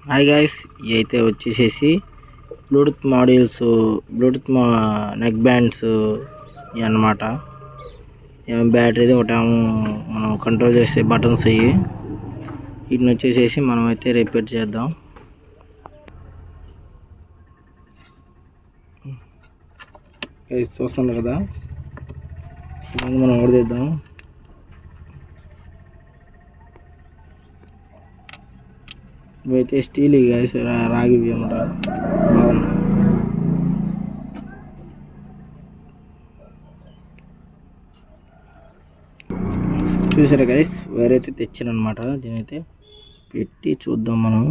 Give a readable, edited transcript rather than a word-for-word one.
Hi guys, ఇవి అయితే వచ్చేసేసి Bluetooth modules, Bluetooth neck bands ఇవి అన్నమాట. బ్యాటరీది ఒకటేమో మనం కంట్రోల్ చేసే బటన్స్ అయ్యి. వీటిని వచ్చేసేసి మనం అయితే రిపేర్ చేద్దాం. గైస్ చూస్తున్నారు కదా, మనం ఓడదిద్దాం. ఇవైతే స్టీల్ గైస్, రాగివి అన్నమాట. బాగున్నాయి. చూసారా గైస్, వైర్ అయితే తెచ్చాను అనమాట. దీని అయితే పెట్టి చూద్దాం మనం.